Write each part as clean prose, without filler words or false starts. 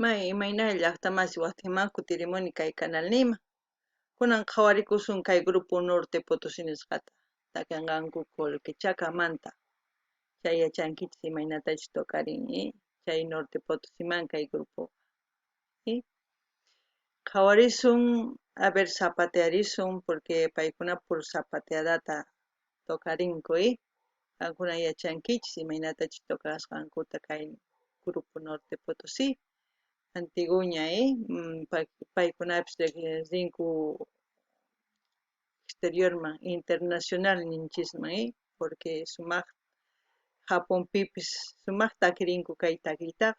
Imayna llaqtamas waqtiman kutirimuni kay canal nima. Kunan qhawarikusun kay Grupo Norte Potosí nisqata. Takanqanku Colquechakamanta. Chay yachankichis imaynatachus tokarin, chay Norte Potosiman kay grupo. Qhawarisun, a ver, zapatearisun porque paykuna por zapateadata tokarinku, qankuna yachankichis imaynatachus tokarasqankuta kay Grupo Norte Potosí. Antiguña, paykunapis rinku exteriorman, internacional ninchisman, porque sumaq Japonpipis sumaq takirinku kay takiytaqa.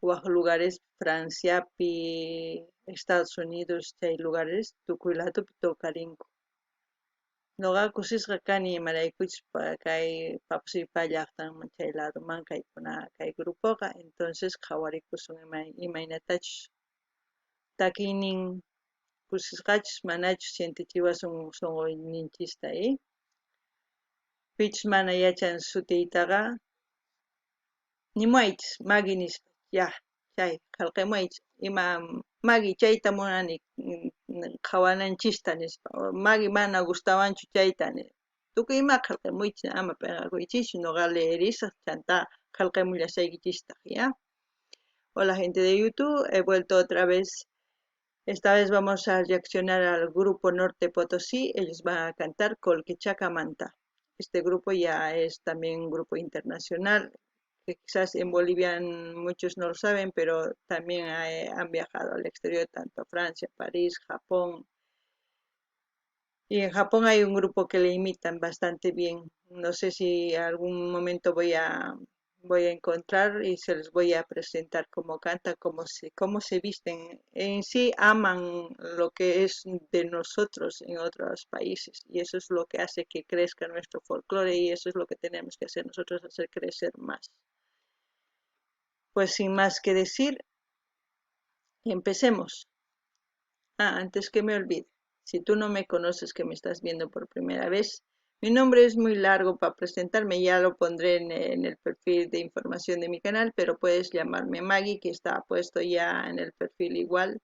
Waq lugares Franciapi, Estados Unidos chay lugares tukuy latupi tokarinku. Nuqa kusisqa kani imaraykuchus kay Papasipa llaqtanman chay ladoman kaykuna kay grupoqa, entonces qhawarikusun imaynatachus takiynin kusisqachus manachus shintichiwasun sunquyninchista, pichus mana yachan sutiytaqa nimaychis Magui nispa, ya chay qillqamunaychis ima Magui chayta munani qhawananchista nispa, Magui mana gustawanchu chayta nispa. Tukuy ima qillqamuychis ama pinqakuychischu, nuqa leerisaq chanta qillqamullashaykichistaq, ya. Hola gente de YouTube, he vuelto otra vez. Esta vez vamos a reaccionar al Grupo Norte Potosí. Ellos van a cantar Colquechacamanta. Este grupo ya es también un grupo internacional, que quizás en Bolivia muchos no lo saben, pero también han viajado al exterior, tanto a Francia, París, Japón. Y en Japón hay un grupo que le imitan bastante bien. No sé si algún momento voy a encontrar y se les voy a presentar cómo canta, cómo se visten. En sí aman lo que es de nosotros en otros países y eso es lo que hace que crezca nuestro folclore y eso es lo que tenemos que hacer nosotros, hacer crecer más. Pues sin más que decir, empecemos. Antes que me olvide, si tú no me conoces, que me estás viendo por primera vez, mi nombre es muy largo para presentarme, ya lo pondré en el perfil de información de mi canal, pero puedes llamarme Magui, que está puesto ya en el perfil igual,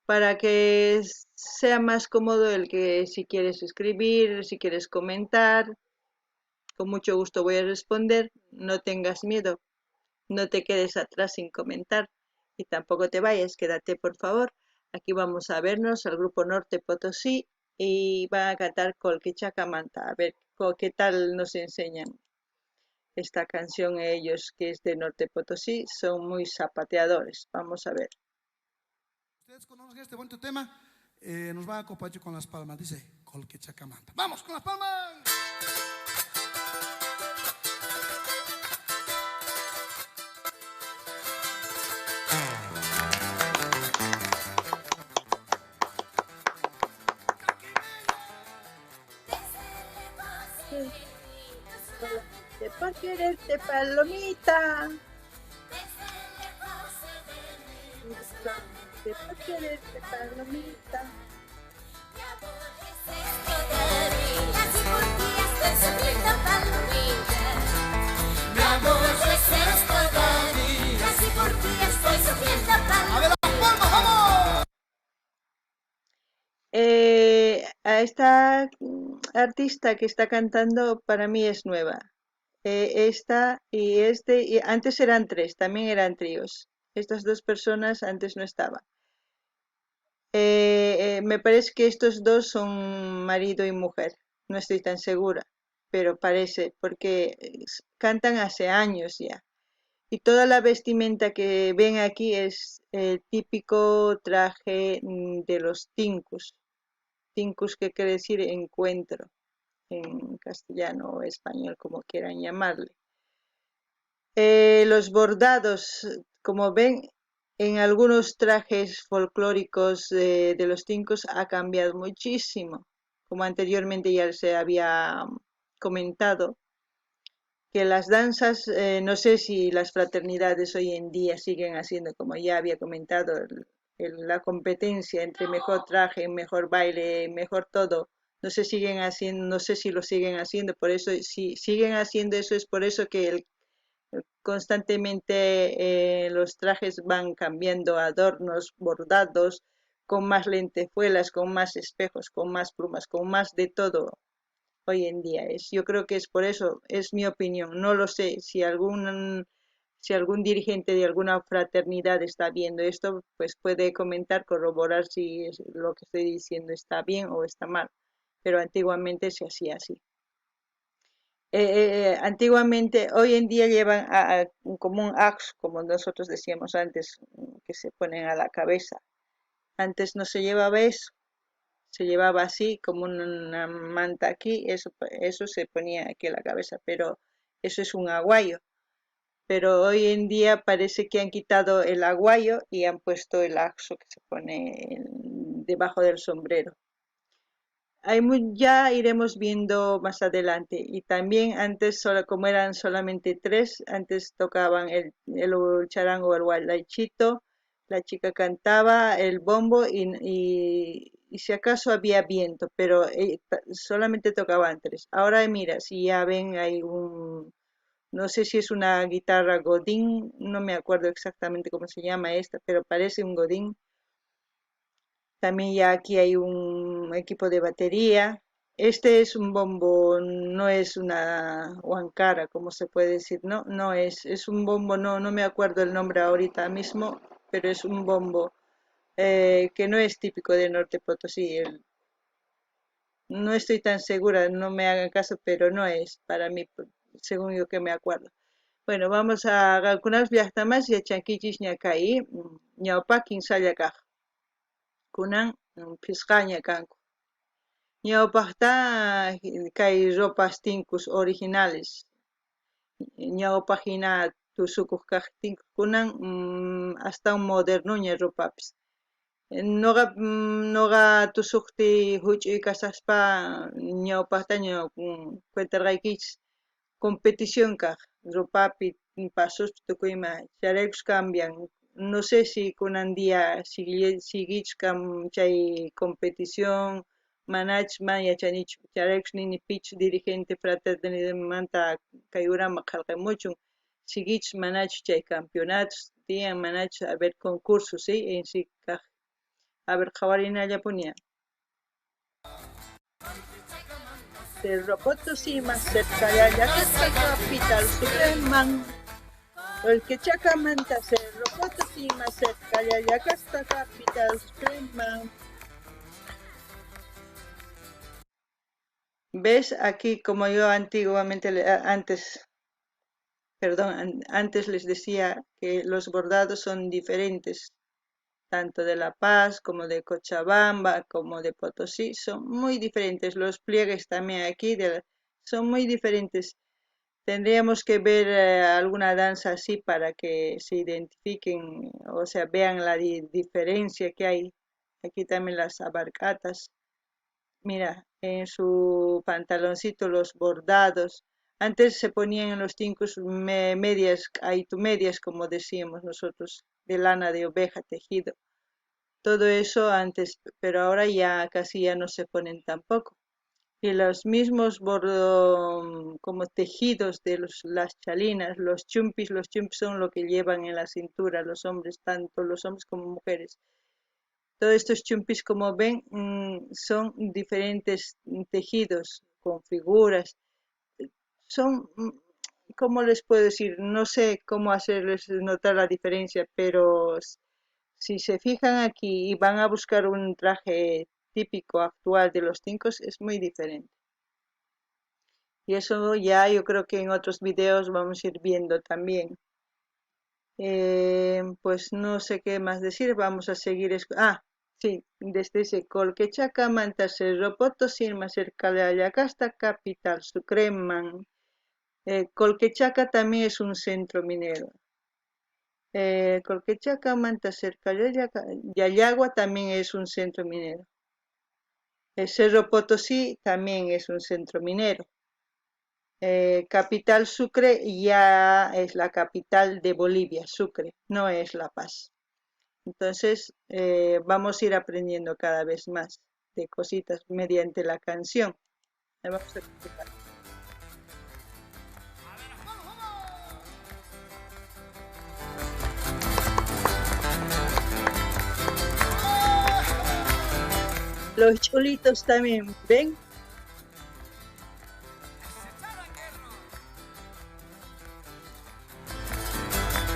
para que sea más cómodo el que si quieres escribir, si quieres comentar, con mucho gusto voy a responder, no tengas miedo, no te quedes atrás sin comentar y tampoco te vayas, quédate por favor. Aquí vamos a vernos al Grupo Norte Potosí y van a cantar Colquechacamanta. A ver qué tal nos enseñan esta canción ellos, que es de Norte Potosí. Son muy zapateadores. Vamos a ver. Ustedes conocen este bonito tema. Nos van a acompañar con las palmas. Dice Colquechacamanta. ¡Vamos con las palmas! Por quererte, palomita. Por quererte, palomita. Mi amor es esto de mí, casi por ti estoy sufriendo palomita. ¡A ver, las palmas, vamos! A esta artista que está cantando para mí es nueva. Esta y y antes eran tres, también eran tríos. Estas dos personas antes no estaban. Me parece que estos dos son marido y mujer, no estoy tan segura, pero parece, porque cantan hace años ya. Y toda la vestimenta que ven aquí es el típico traje de los tincus. Tincus, que quiere decir encuentro en castellano o español, como quieran llamarle. Los bordados, como ven, en algunos trajes folclóricos de los tincos ha cambiado muchísimo, como anteriormente ya se había comentado, que las danzas, no sé si las fraternidades hoy en día siguen haciendo, como ya había comentado, la competencia entre mejor traje, mejor baile, mejor todo, no se siguen haciendo, no sé si lo siguen haciendo, por eso si siguen haciendo eso es por eso que constantemente los trajes van cambiando, adornos, bordados, con más lentejuelas, con más espejos, con más plumas, con más de todo hoy en día. Yo creo que es por eso, es mi opinión. No lo sé si algún dirigente de alguna fraternidad está viendo esto, pues puede comentar, corroborar si lo que estoy diciendo está bien o está mal. Pero antiguamente se hacía así. Antiguamente, hoy en día llevan como un axe, como nosotros decíamos antes, que se ponen a la cabeza. Antes no se llevaba eso, se llevaba así, como una manta aquí, eso se ponía aquí a la cabeza, pero eso es un aguayo. Pero hoy en día parece que han quitado el aguayo y han puesto el axo que se pone debajo del sombrero. Ya iremos viendo más adelante. Y también antes, como eran solamente tres, antes tocaban el charango, el gualdachito, la chica cantaba, el bombo y si acaso había viento, pero solamente tocaban tres. Ahora mira, si ya ven, no sé si es una guitarra Godín, no me acuerdo exactamente cómo se llama esta, pero parece un Godín. También ya aquí hay un equipo de batería. Este es un bombo, no es una huancara, como se puede decir, no, no es un bombo, no me acuerdo el nombre ahorita mismo, pero es un bombo que no es típico de Norte Potosí. No estoy tan segura, no me hagan caso, pero no es para mí, según yo que me acuerdo. Bueno, vamos a algunas viajes y a chanquichis ñacay, ñaupa quinsalla kunan pisqaña kanku. Ñawpaqta kay ropas tinkus originales. Ñawpaq hina tusukuq kaq tinkus kunan hasta un modernuña ropapis. Noqa tusukti huch'uy kasaspa ñawpaqtaña cuentarqaykichis competición kaq ropapi pasuspi tukuyma charaykus cambian. No sé si kunan día siguichkam chay competición manach man yachanichu charaykus nini pichu dirigente fraternidadmanta kay urama qillqamuchun siguichus manachu chay campeonatos tiyan manachu haber concursos sí en sí kaq a ver qhawarinallapuni Cerro Potosí más cerca de allá que está capital Sucreman. El que Chacamanta Cerro Potosí más cerca de allá que está capital Sucreman. ¿Ves? Aquí como yo antes les decía que los bordados son diferentes, tanto de La Paz como de Cochabamba, como de Potosí, son muy diferentes. Los pliegues también aquí son muy diferentes. Tendríamos que ver alguna danza así para que se identifiquen, o sea, vean la diferencia que hay. Aquí también las abarcatas. Mira, en su pantaloncito los bordados. Antes se ponían en los tincos medias, medias como decíamos nosotros, de lana de oveja tejido. Todo eso antes, pero ahora ya casi ya no se ponen tampoco. Y los mismos como tejidos de las chalinas, los chumpis son lo que llevan en la cintura los hombres, tanto los hombres como mujeres. Todos estos chumpis, como ven, son diferentes tejidos con figuras. Son, ¿cómo les puedo decir? No sé cómo hacerles notar la diferencia, pero si se fijan aquí y van a buscar un traje típico actual de los tincos, es muy diferente. Y eso ya yo creo que en otros videos vamos a ir viendo también. Pues no sé qué más decir, vamos a seguir. Sí, desde ese Colquechaca, Cerro Potosí, más cerca de Ayacasta, capital Sucreman. Colquechaca también es un centro minero. Colquechaca, cerca de Yayagua también es un centro minero. Cerro Potosí también es un centro minero. Capital Sucre ya es la capital de Bolivia, Sucre, no es La Paz. Entonces vamos a ir aprendiendo cada vez más de cositas mediante la canción. Vamos a explicar. Los chulitos también, ¿ven?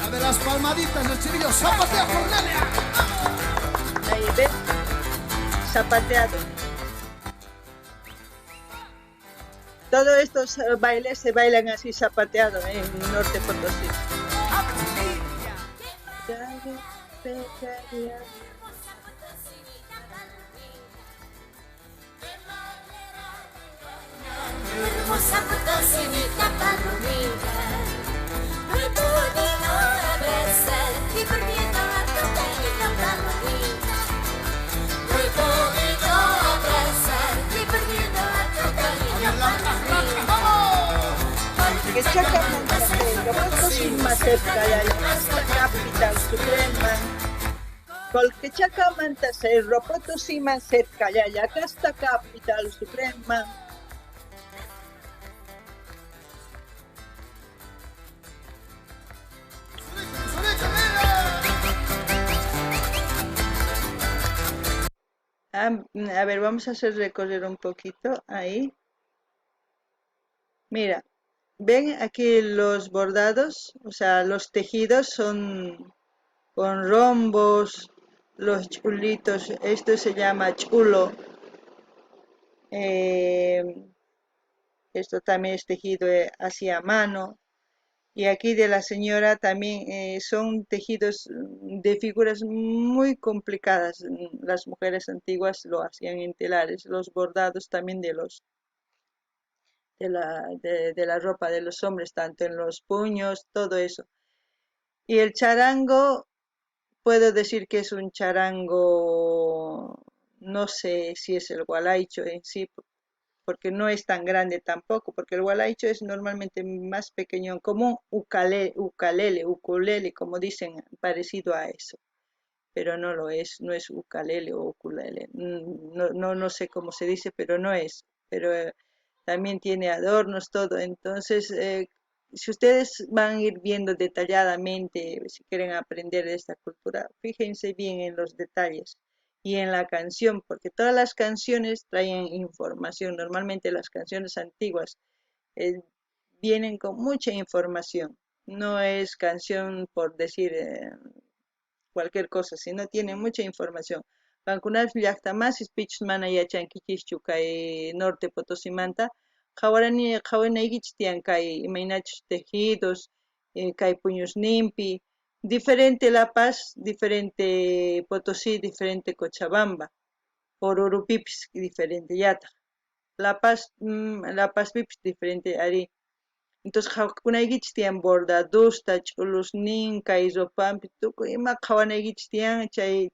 A ver las palmaditas, los chivillos. ¡Zapatea, Cornelia! Ahí, ¿ven? Zapateado. Todos estos bailes se bailan así zapateado en Norte Potosí. Hermosa Potosinita palomita, muy bonito abrazar y volviendo a tu carita palomita, muy bonito abrazar y volviendo a tu carita palomita. Que Chacamanta Potosí más cerca de la capital suprema. Porque Chacamanta Potosí más cerca de la capital suprema. A ver, vamos a hacer recorrer un poquito ahí. Mira, ven aquí los bordados, o sea, los tejidos son con rombos, los chulitos, esto se llama chulo. Esto también es tejido así a mano. Y aquí de la señora también son tejidos de figuras muy complicadas. Las mujeres antiguas lo hacían en telares, los bordados también de la ropa de los hombres, tanto en los puños, todo eso. Y el charango, puedo decir que es un charango, no sé si es el gualaicho en sí, porque no es tan grande tampoco, porque el gualaicho es normalmente más pequeño, como un ukulele, como dicen, parecido a eso, pero no lo es, no es ukulele o ukulele, no sé cómo se dice, pero no es, pero también tiene adornos, todo, entonces, si ustedes van a ir viendo detalladamente, si quieren aprender de esta cultura, fíjense bien en los detalles y en la canción, porque todas las canciones traen información. Normalmente las canciones antiguas eh, vienen con mucha información. No es canción por decir cualquier cosa, sino tiene mucha información. Cancunas llaqtamas speech mana yachankichishchu kay Norte Potosimanta, qhawanaykichis tiyan kay imaynachus tejidos, kay puños nimpi, diferente La Paz, diferente Potosí, diferente Cochabamba, Ororupipis diferente yata. La Paz pipis diferente ari. Entonces qhawkunaykichis tiyan bordadusta, ch'ulusninka, isopampi, tukuy ima qhawanaykichis tiyan chay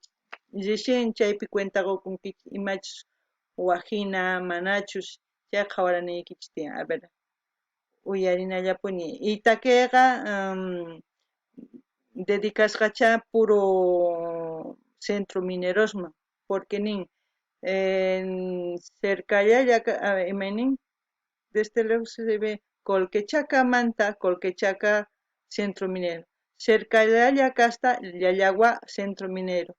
rishin chaypi cuentakukunkichis imachus wajina manachus chay qhawaranaykichis tiyan. A ver, uyarinallapuni. Itakayqa dedicasqacha puro centro minerosman, porque nin cercallalla imaynin desde lejos se ve Colquechaca, Colquechaca, centro minero. Cercallalla hasta Yayagua, centro minero.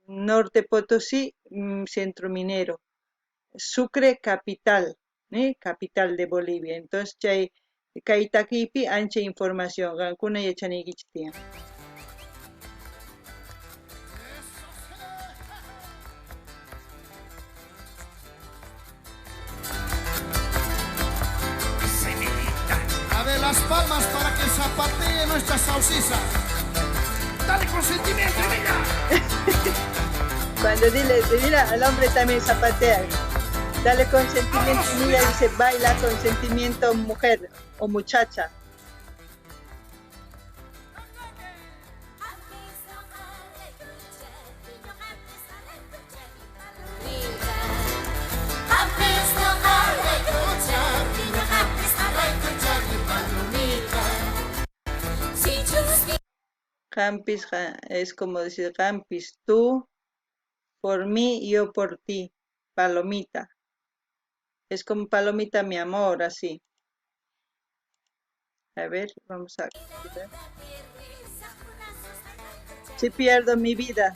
Norte Potosí, centro minero. Sucre, capital, capital de Bolivia. Entonces, chay Kaitakipi, ancha información. Gankuna yachanaykichtiyan. A ver las palmas para que zapatee nuestra salsisa. Dale consentimiento, mira. Cuando dile, mira, al hombre también zapatea. Dale consentimiento, mira, dice, baila consentimiento mujer o muchacha. Campis es como decir campis, tú por mí, yo por ti, palomita. Es como palomita, mi amor, así. A ver, vamos a ver. Si pierdo mi vida.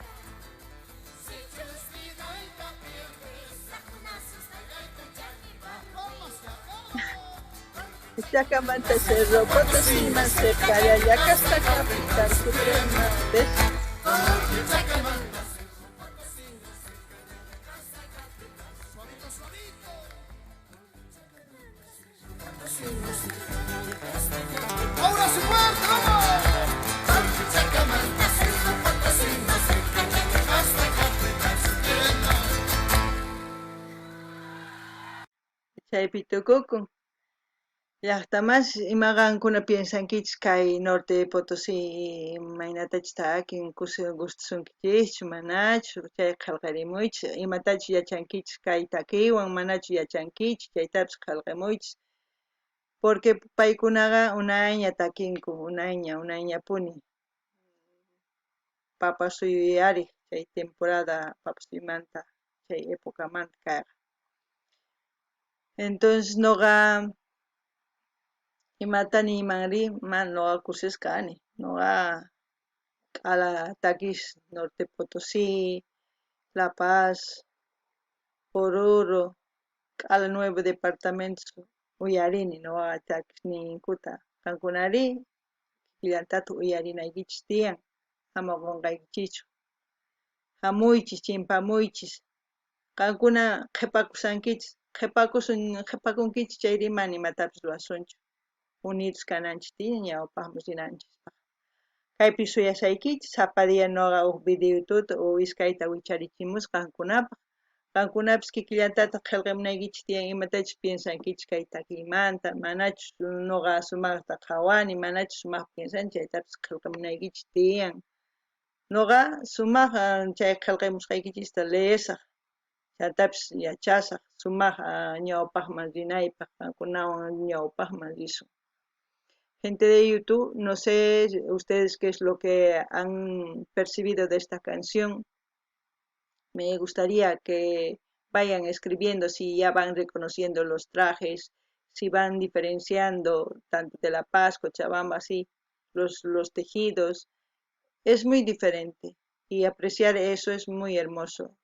llakamanta Cerro Potosí más cerca de Ayacasta capital suprema. ¿Ves? Ahora se fuerte, vamos. Chaypitukukun. Llaqtamas imaqankuna piensankichis kay norte de Potosí imaynatachus takin gustasunkichis manachu chay qillqarimuychis imatachus yachankichis kay takiwan manachu yachankichis chaytapis qillqamuychis porque paykunaqa unayña takinku unayñapuni papa suyuyariq chay temporada papa suymanta chay épocamanta kayqa entonces nuqa imatani imanri nuqa kusisqani nuqa k'ala takish norte Potosí, La Paz, Oruro, k'ala nuevo departamentos uyarini nuqa takish ninkuta qankunari killantata uyarinaykichis tiyan ama qunqaykichikchu hamuychis chimpamuychis qankuna qhipakusankichis qhipakunkichis chayri mana imatapis ruwasunchu unidos kananchis tiyan ñawpaqman rinanchis kaypi shuyashaykichis sapa día nuqa huk videotuta o iskayta wicharichimusqa qankunapaq qankunapis kikillantata qillqamunaykichis tiyan imatachus piensankichis kay takiymanta manachus nuqa sumaqta qhawani manachus sumaq piensani chaytapis qillqamunaykichis tiyan nuqa sumaq chay qillqamusqaykichista liyasaq chaytapis yachasaq sumaq ñawpaqman rinaypaq qankunawan ñawpaqman risun gente de YouTube, no sé ustedes qué es lo que han percibido de esta canción. Me gustaría que vayan escribiendo si ya van reconociendo los trajes, si van diferenciando tanto de La Paz, Cochabamba, así, los tejidos. Es muy diferente y apreciar eso es muy hermoso.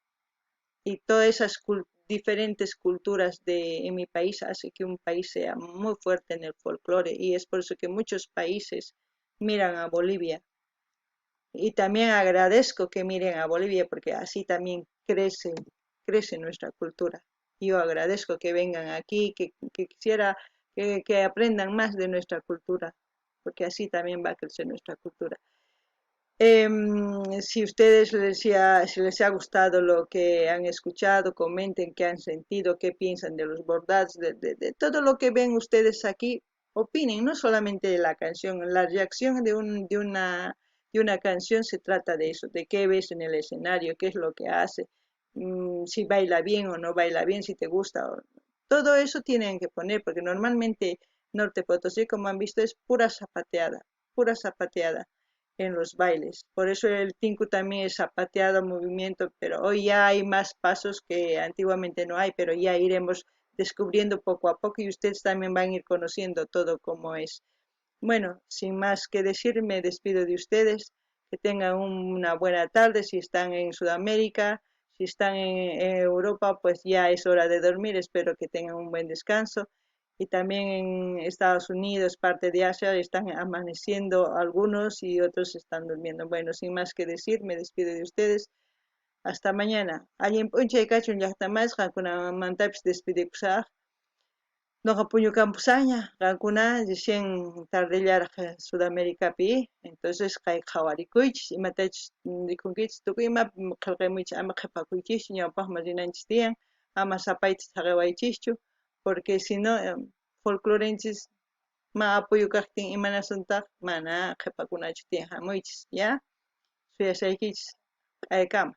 Y todas esas diferentes culturas en mi país hace que un país sea muy fuerte en el folclore y es por eso que muchos países miran a Bolivia y también agradezco que miren a Bolivia porque así también crece nuestra cultura. Yo agradezco que vengan aquí, que quisiera que aprendan más de nuestra cultura porque así también va a crecer nuestra cultura. Si ustedes si les ha gustado lo que han escuchado, comenten qué han sentido, qué piensan de los bordados, de todo lo que ven ustedes aquí, opinen, no solamente de la canción, la reacción de una canción se trata de eso, de qué ves en el escenario, qué es lo que hace, si baila bien o no baila bien, si te gusta, todo eso tienen que poner, porque normalmente Norte Potosí, como han visto, es pura zapateada en los bailes. Por eso el tinku también es zapateado, movimiento, pero hoy ya hay más pasos que antiguamente no hay, pero ya iremos descubriendo poco a poco y ustedes también van a ir conociendo todo como es. Bueno, sin más que decir, me despido de ustedes. Que tengan una buena tarde si están en Sudamérica, si están en Europa, pues ya es hora de dormir. Espero que tengan un buen descanso. Y también en Estados Unidos, parte de Asia, están amaneciendo algunos y otros están durmiendo. Bueno, sin más que decir, me despido de ustedes. Hasta mañana. Alguien puncha y cacho un yacta más, con mantapis despide kusaj. Noqa puñukampusaña qankuna recién tardillaraq Sudaméricapi entonces kay qhawarikuychis imatachus rikunkichis tukuy ima qillqamuychis ama qhipakuychischu ñawpaqman rinanchis tiyan ama sapaytas haq'iwaychischu porque si no folclorenchis ma apoyo kaqtin imanasuntaq mana qhipakunachu tiyan hamuychis ya suyashaykichis q'aykama